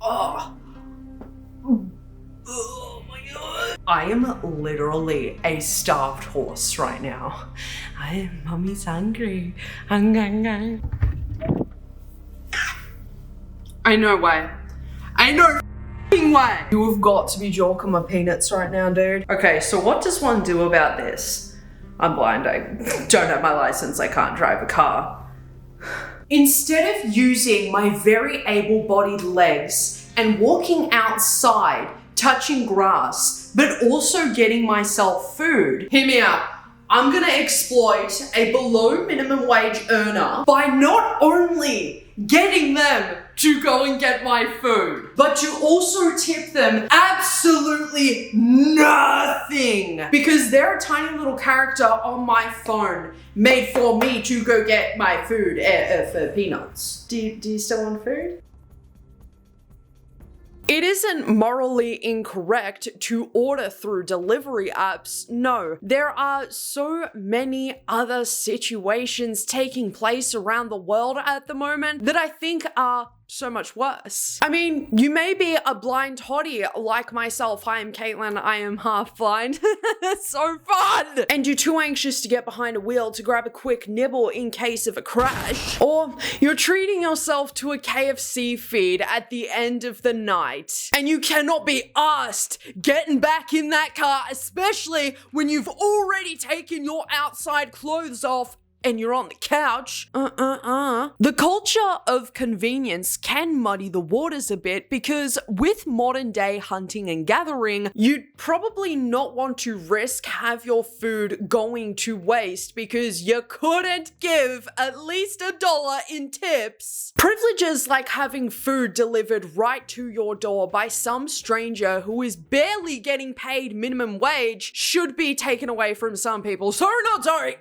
Oh. Oh my god. I am literally a starved horse right now. Mommy's hungry. Hungry. Ain't no way. Ain't no way. You have got to be joking my peanuts right now, dude. Okay, so what does one do about this? I'm blind, I don't have my license, I can't drive a car. Instead of using my very able-bodied legs and walking outside, touching grass, but also getting myself food, hear me out. I'm gonna exploit a below minimum wage earner by not only getting them to go and get my food, but to also tip them absolutely nothing, because they're a tiny little character on my phone made for me to go get my food for peanuts. Do you still want food? It isn't morally incorrect to order through delivery apps. No, there are so many other situations taking place around the world at the moment that I think are so much worse. I mean, you may be a blind hottie like myself. Hi, I'm Caitlin. I am half blind. So fun! And you're too anxious to get behind a wheel to grab a quick nibble in case of a crash. Or you're treating yourself to a KFC feed at the end of the night, and you cannot be asked getting back in that car, especially when you've already taken your outside clothes off and you're on the couch. The culture of convenience can muddy the waters a bit, because with modern day hunting and gathering, you'd probably not want to risk have your food going to waste because you couldn't give at least $1 in tips. Privileges like having food delivered right to your door by some stranger who is barely getting paid minimum wage should be taken away from some people. Sorry, not sorry.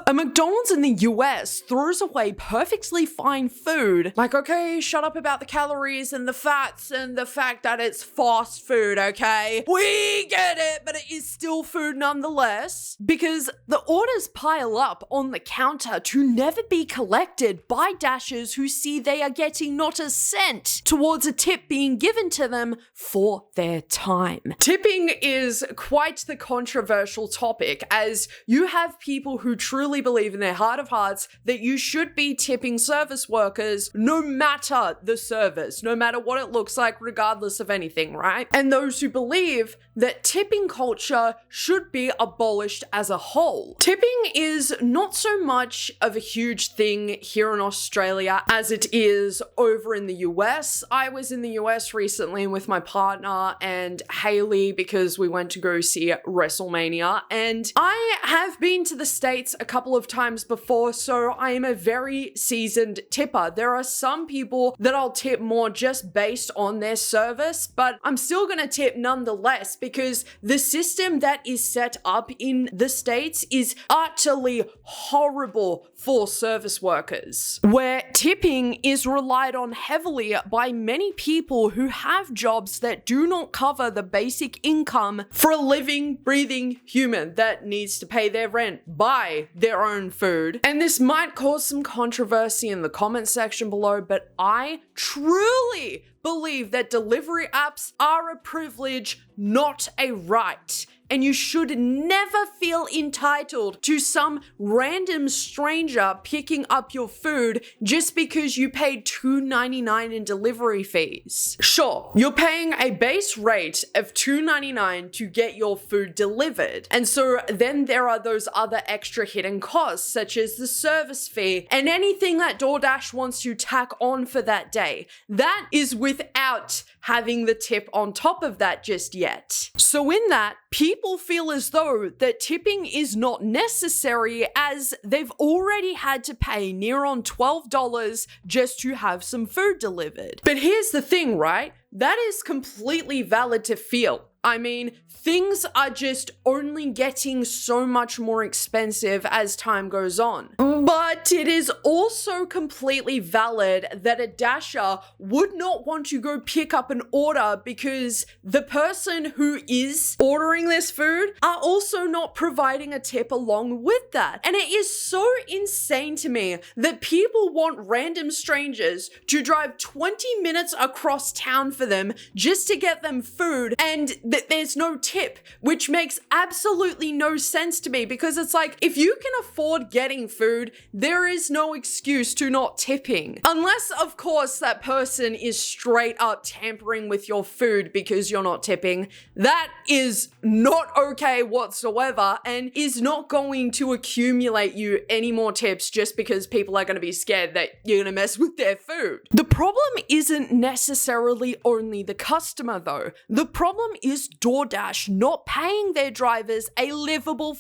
A McDonald's in the US throws away perfectly fine food. Like, okay, shut up about the calories and the fats and the fact that it's fast food, okay? We get it, but it is still food nonetheless, because the orders pile up on the counter to never be collected by dashers who see they are getting not a cent towards a tip being given to them for their time. Tipping is quite the controversial topic, as you have people who truly believe in their heart of hearts that you should be tipping service workers no matter the service, no matter what it looks like, regardless of anything, right? And those who believe that tipping culture should be abolished as a whole. Tipping is not so much of a huge thing here in Australia as it is over in the US. I was in the US recently with my partner and Haley because we went to go see WrestleMania, and I have been to the States a couple of times before, so I am a very seasoned tipper. There are some people that I'll tip more just based on their service, but I'm still gonna tip nonetheless, because the system that is set up in the States is utterly horrible for service workers, where tipping is relied on heavily by many people who have jobs that do not cover the basic income for a living, breathing human that needs to pay their rent, buy their own food. And this might cause some controversy in the comment section below, but I truly believe that delivery apps are a privilege, not a right. And you should never feel entitled to some random stranger picking up your food just because you paid $2.99 in delivery fees. Sure, you're paying a base rate of $2.99 to get your food delivered. And so then there are those other extra hidden costs, such as the service fee and anything that DoorDash wants to tack on for that day. That is without having the tip on top of that just yet. So in that, people feel as though that tipping is not necessary, as they've already had to pay near on $12 just to have some food delivered. But here's the thing, right? That is completely valid to feel. I mean, things are just only getting so much more expensive as time goes on. But it is also completely valid that a Dasher would not want to go pick up an order because the person who is ordering this food are also not providing a tip along with that. And it is so insane to me that people want random strangers to drive 20 minutes across town for them just to get them food, and there's no tip, which makes absolutely no sense to me, because it's like, if you can afford getting food, there is no excuse to not tipping. Unless, of course, that person is straight up tampering with your food because you're not tipping. That is not okay whatsoever and is not going to accumulate you any more tips just because people are going to be scared that you're going to mess with their food. The problem isn't necessarily only the customer though. The problem is DoorDash not paying their drivers a livable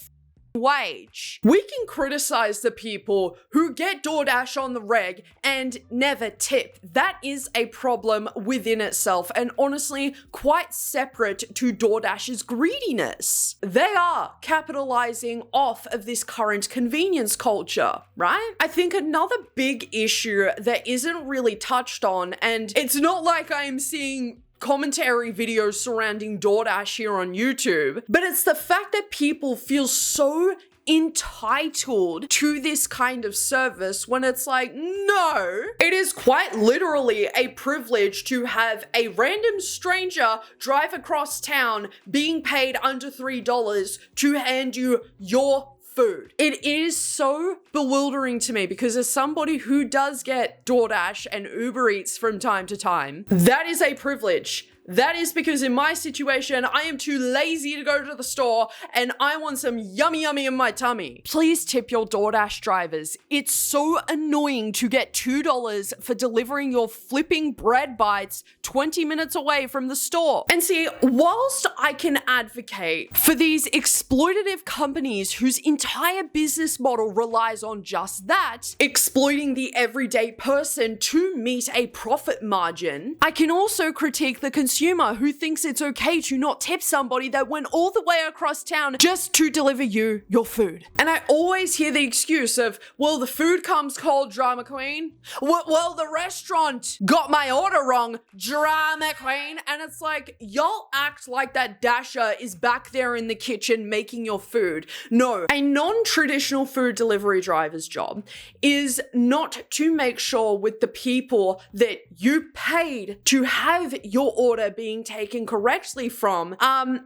wage. We can criticize the people who get DoorDash on the reg and never tip. That is a problem within itself, and honestly quite separate to DoorDash's greediness. They are capitalizing off of this current convenience culture, right? I think another big issue that isn't really touched on, and it's not like I'm seeing commentary videos surrounding DoorDash here on YouTube, but it's the fact that people feel so entitled to this kind of service when it's like, no, it is quite literally a privilege to have a random stranger drive across town being paid under $3 to hand you your food. It is so bewildering to me because as somebody who does get DoorDash and Uber Eats from time to time, that is a privilege. That is because in my situation, I am too lazy to go to the store and I want some yummy yummy in my tummy. Please tip your DoorDash drivers. It's so annoying to get $2 for delivering your flipping bread bites 20 minutes away from the store. And see, whilst I can advocate for these exploitative companies whose entire business model relies on just that, exploiting the everyday person to meet a profit margin, I can also critique the consumer who thinks it's okay to not tip somebody that went all the way across town just to deliver you your food. And I always hear the excuse of, well, the food comes cold, drama queen. Well, the restaurant got my order wrong, drama queen. And it's like, y'all act like that Dasher is back there in the kitchen making your food. No, a non-traditional food delivery driver's job is not to make sure with the people that you paid to have your order being taken correctly from,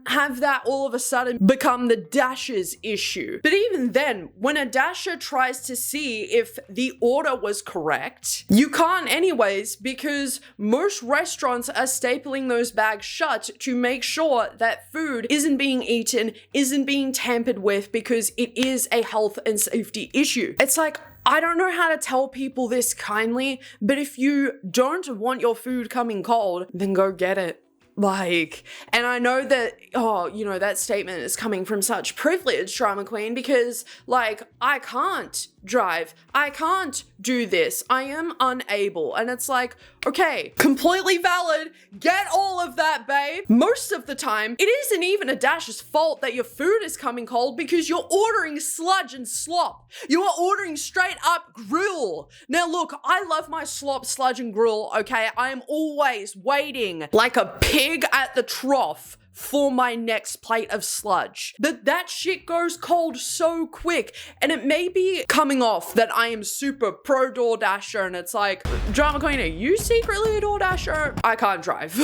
have that all of a sudden become the Dasher's issue. But even then, when a Dasher tries to see if the order was correct, you can't anyways, because most restaurants are stapling those bags shut to make sure that food isn't being eaten, isn't being tampered with, because it is a health and safety issue. It's like, I don't know how to tell people this kindly, but if you don't want your food coming cold, then go get it. Like, and I know that, that statement is coming from such privilege, drama queen, because like, I can't drive, I can't do this, I am unable. And it's like, okay, completely valid, get all of that, babe. Most of the time, it isn't even a Dash's fault that your food is coming cold because you're ordering sludge and slop. You are ordering straight up gruel. Now look, I love my slop, sludge, and gruel, okay? I am always waiting like a pig at the trough for my next plate of sludge. But that shit goes cold so quick, and it may be coming off that I am super pro DoorDasher, and it's like, drama queen, are you secretly a DoorDasher? I can't drive.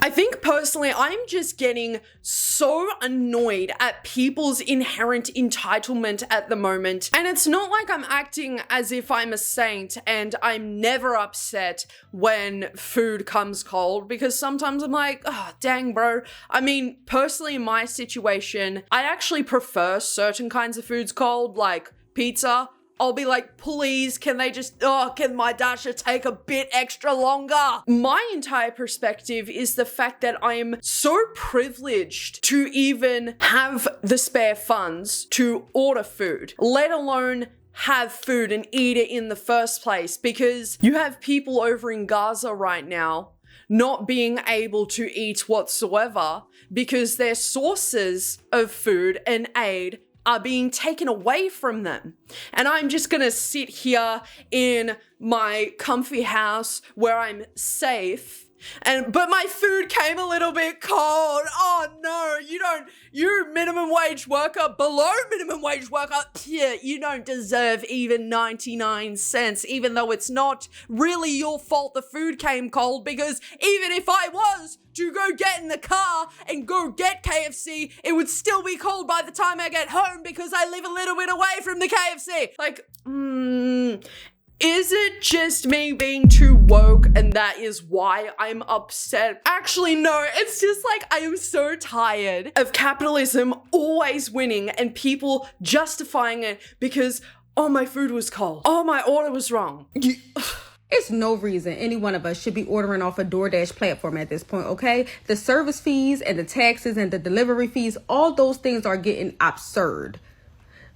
I think personally, I'm just getting so annoyed at people's inherent entitlement at the moment. And it's not like I'm acting as if I'm a saint and I'm never upset when food comes cold, because sometimes I'm like, oh, dang, bro. I mean, personally, in my situation, I actually prefer certain kinds of foods cold, like pizza. I'll be like, please, can my Dasher take a bit extra longer? My entire perspective is the fact that I am so privileged to even have the spare funds to order food, let alone have food and eat it in the first place, because you have people over in Gaza right now not being able to eat whatsoever because their sources of food and aid are being taken away from them. And I'm just gonna sit here in my comfy house where I'm safe. But my food came a little bit cold. Oh no, you minimum wage worker, below minimum wage worker, you don't deserve even 99 cents, even though it's not really your fault the food came cold, because even if I was to go get in the car and go get KFC, it would still be cold by the time I get home because I live a little bit away from the KFC. Like, is it just me being too woke and that is why I'm upset? Actually, no, it's just like I am so tired of capitalism always winning and people justifying it because, oh, my food was cold. Oh, my order was wrong. It's no reason any one of us should be ordering off a DoorDash platform at this point, okay? The service fees and the taxes and the delivery fees, all those things are getting absurd.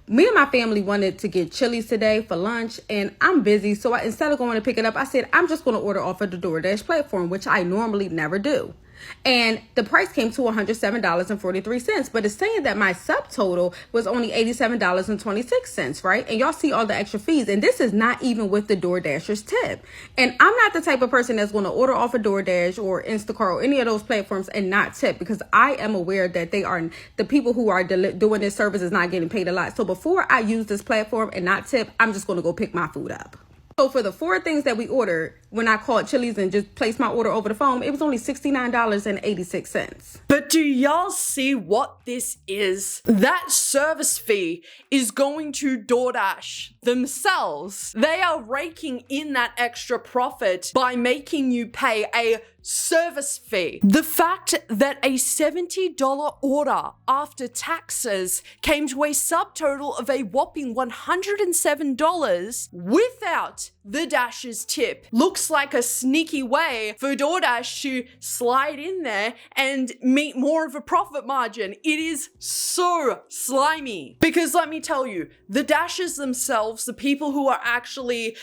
Me and my family wanted to get Chili's today for lunch, and I'm busy, so instead of going to pick it up, I said, I'm just going to order off of the DoorDash platform, which I normally never do. And the price came to $107.43, but it's saying that my subtotal was only $87.26, right? And y'all see all the extra fees, and this is not even with the DoorDasher's tip. And I'm not the type of person that's going to order off a DoorDash or Instacart or any of those platforms and not tip, because I am aware that the people who are doing this service is not getting paid a lot. So before I use this platform and not tip, I'm just going to go pick my food up. So for the 4 things that we ordered, when I called Chili's and just placed my order over the phone, it was only $69.86. But do y'all see what this is? That service fee is going to DoorDash themselves. They are raking in that extra profit by making you pay a service fee. The fact that a $70 order after taxes came to a subtotal of a whopping $107 without the Dash's tip looks like a sneaky way for DoorDash to slide in there and meet more of a profit margin. It is so slimy. Because let me tell you, the Dashers themselves, the people who are actually,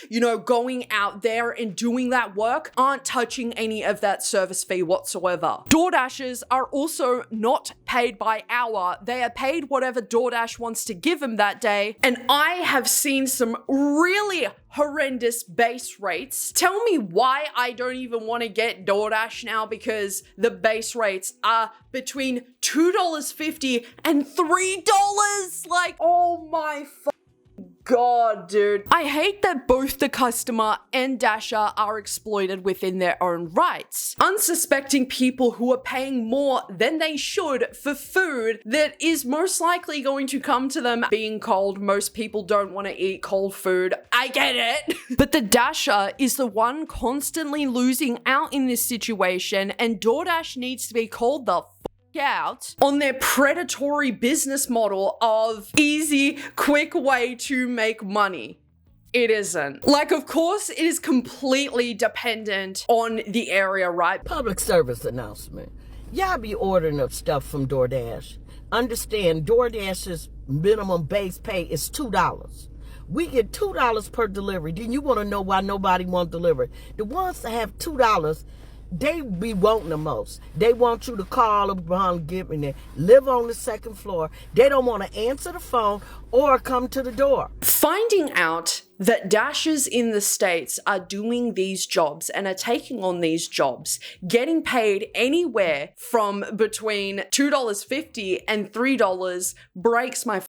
going out there and doing that work, aren't touching any of that service fee whatsoever. DoorDashers are also not paid by hour. They are paid whatever DoorDash wants to give them that day. And I have seen some really horrendous base rates. Tell me why I don't even want to get DoorDash now, because the base rates are between $2.50 and $3. Like, oh my God, dude. I hate that both the customer and Dasher are exploited within their own rights. Unsuspecting people who are paying more than they should for food that is most likely going to come to them being cold. Most people don't want to eat cold food. I get it. But the Dasher is the one constantly losing out in this situation, and DoorDash needs to be called the out on their predatory business model of easy, quick way to make money. It isn't. Like, of course, it is completely dependent on the area, right? Public service announcement. Y'all be ordering up stuff from DoorDash. Understand, DoorDash's minimum base pay is $2. We get $2 per delivery. Then you want to know why nobody wants delivery. The ones that have $2, they be wanting the most. They want you to call them, get me there, live on the second floor. They don't want to answer the phone or come to the door. Finding out that Dashers in the States are doing these jobs and are taking on these jobs, getting paid anywhere from between $2.50 and $3 breaks my heart.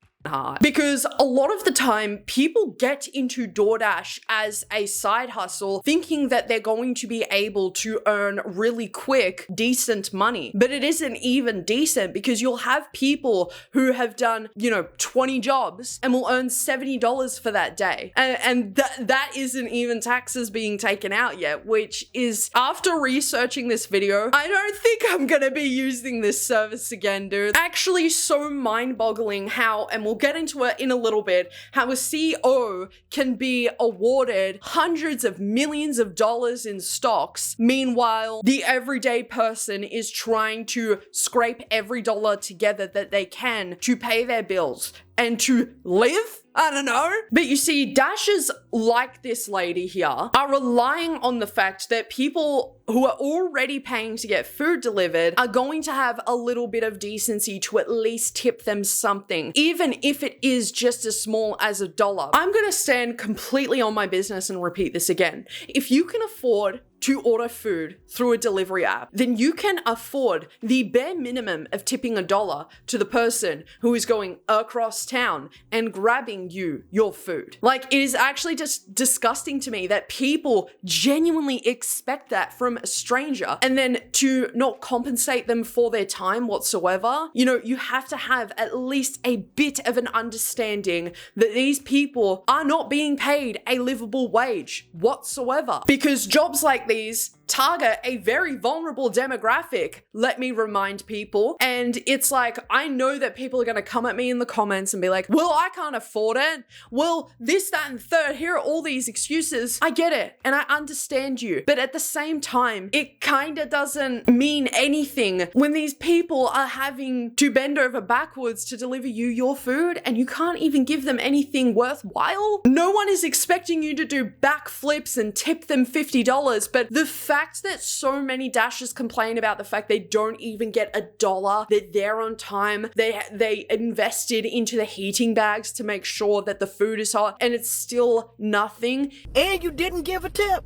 Because a lot of the time, people get into DoorDash as a side hustle, thinking that they're going to be able to earn really quick, decent money. But it isn't even decent, because you'll have people who have done, 20 jobs and will earn $70 for that day. And that isn't even taxes being taken out yet, which is, after researching this video, I don't think I'm gonna be using this service again, dude. Actually, so mind-boggling how, and we'll get into it in a little bit, how a CEO can be awarded hundreds of millions of dollars in stocks. Meanwhile, the everyday person is trying to scrape every dollar together that they can to pay their bills, and to live? I don't know. But you see, Dashers like this lady here are relying on the fact that people who are already paying to get food delivered are going to have a little bit of decency to at least tip them something, even if it is just as small as $1. I'm going to stand completely on my business and repeat this again. If you can afford to order food through a delivery app, then you can afford the bare minimum of tipping $1 to the person who is going across town and grabbing you your food. Like, it is actually just disgusting to me that people genuinely expect that from a stranger, and then to not compensate them for their time whatsoever. You know, you have to have at least a bit of an understanding that these people are not being paid a livable wage whatsoever, because jobs like these target a very vulnerable demographic, let me remind people. And it's like, I know that people are going to come at me in the comments and be like, well, I can't afford it. Well, this, that, and third, here are all these excuses. I get it. And I understand you. But at the same time, it kind of doesn't mean anything when these people are having to bend over backwards to deliver you your food and you can't even give them anything worthwhile. No one is expecting you to do backflips and tip them $50, but the fact that so many Dashers complain about the fact they don't even get $1, that they're on time, they invested into the heating bags to make sure that the food is hot, and it's still nothing. And you didn't give a tip.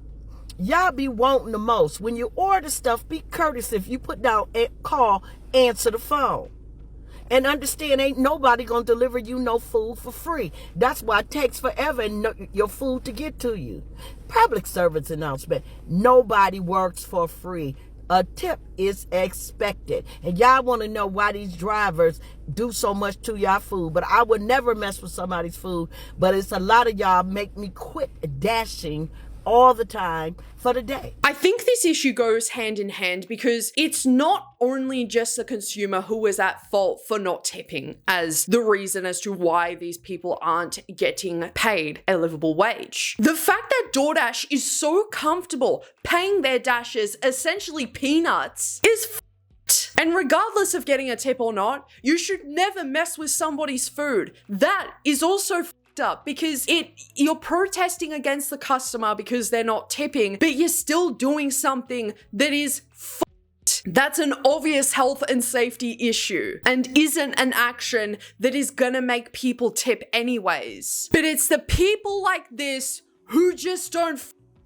Y'all be wanting the most. When you order stuff, be courteous. If you put down a call, answer the phone. And understand, ain't nobody gonna deliver you no food for free. That's why it takes forever your food to get to you. Public service announcement. Nobody works for free. A tip is expected. And y'all want to know why these drivers do so much to y'all food. But I would never mess with somebody's food. But it's a lot of y'all make me quit dashing all the time for the day. I think this issue goes hand in hand because it's not only just the consumer who is at fault for not tipping as the reason as to why these people aren't getting paid a livable wage. The fact that DoorDash is so comfortable paying their Dashers essentially peanuts is and regardless of getting a tip or not, you should never mess with somebody's food. That is also up because you're protesting against the customer because they're not tipping, but you're still doing something that is that's an obvious health and safety issue and isn't an action that is gonna make people tip anyways. But it's the people like this who just don't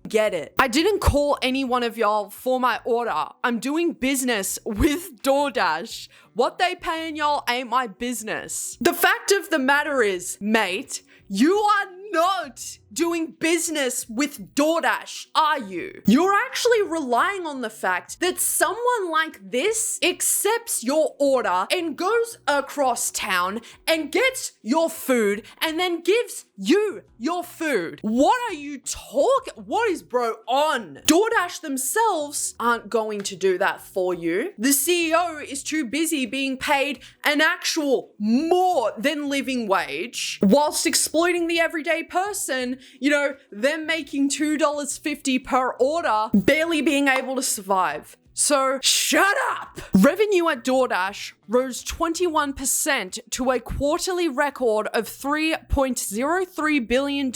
get it. I didn't call any one of y'all for my order. I'm doing business with DoorDash. What they paying y'all ain't my business. The fact of the matter is, mate, you are not doing business with DoorDash, are you? You're actually relying on the fact that someone like this accepts your order and goes across town and gets your food and then gives you your food. What are you talking? What is bro on? DoorDash themselves aren't going to do that for you. The CEO is too busy being paid an actual more than living wage whilst exploiting the everyday person, you know, them making $2.50 per order, barely being able to survive. So shut up! Revenue at DoorDash rose 21% to a quarterly record of $3.03 billion.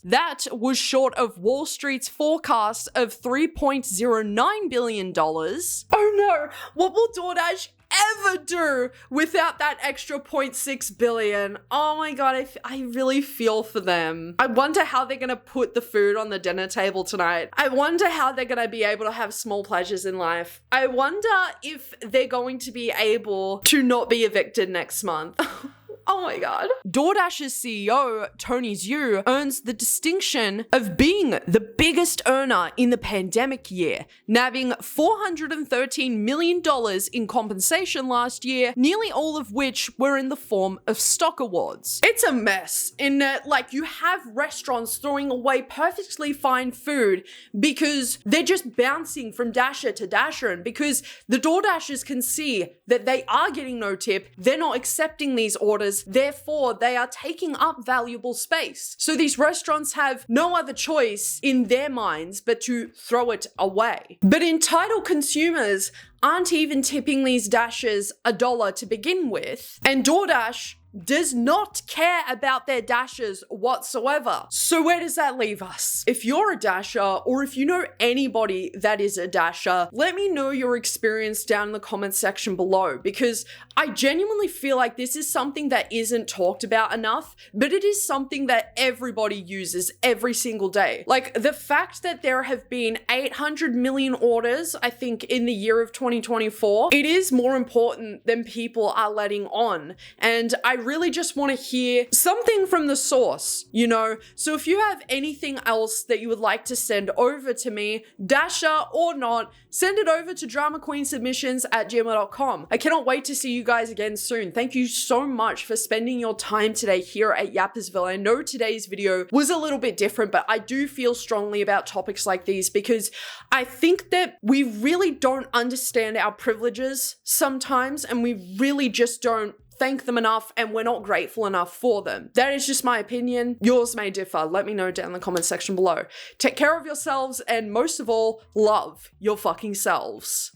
That was short of Wall Street's forecast of $3.09 billion. Oh no, what will DoorDash ever do without that extra 0.6 billion? Oh my god, I really feel for them. I wonder how they're gonna put the food on the dinner table tonight. I wonder how they're gonna be able to have small pleasures in life. I wonder if they're going to be able to not be evicted next month. Oh my god. DoorDash's CEO, Tony Zhu, earns the distinction of being the biggest earner in the pandemic year, nabbing $413 million in compensation last year, nearly all of which were in the form of stock awards. It's a mess in that, like, you have restaurants throwing away perfectly fine food because they're just bouncing from Dasher to Dasher, and because the DoorDashers can see that they are getting no tip, they're not accepting these orders. Therefore, they are taking up valuable space. So these restaurants have no other choice in their minds but to throw it away. But entitled consumers aren't even tipping these Dashers $1 to begin with. And DoorDash does not care about their dashers whatsoever. So where does that leave us? If you're a dasher, or if you know anybody that is a dasher, let me know your experience down in the comment section below, because I genuinely feel like this is something that isn't talked about enough, but it is something that everybody uses every single day. Like, the fact that there have been 800 million orders, I think, in the year of 2024, it is more important than people are letting on. And I really just want to hear something from the source, you know? So if you have anything else that you would like to send over to me, dasher or not, send it over to dramakweensubmissions@gmail.com. I cannot wait to see you guys again soon. Thank you so much for spending your time today here at Yappersville. I know today's video was a little bit different, but I do feel strongly about topics like these because I think that we really don't understand our privileges sometimes, and we really just don't thank them enough, and we're not grateful enough for them. That is just my opinion. Yours may differ. Let me know down in the comment section below. Take care of yourselves, and most of all, love your fucking selves.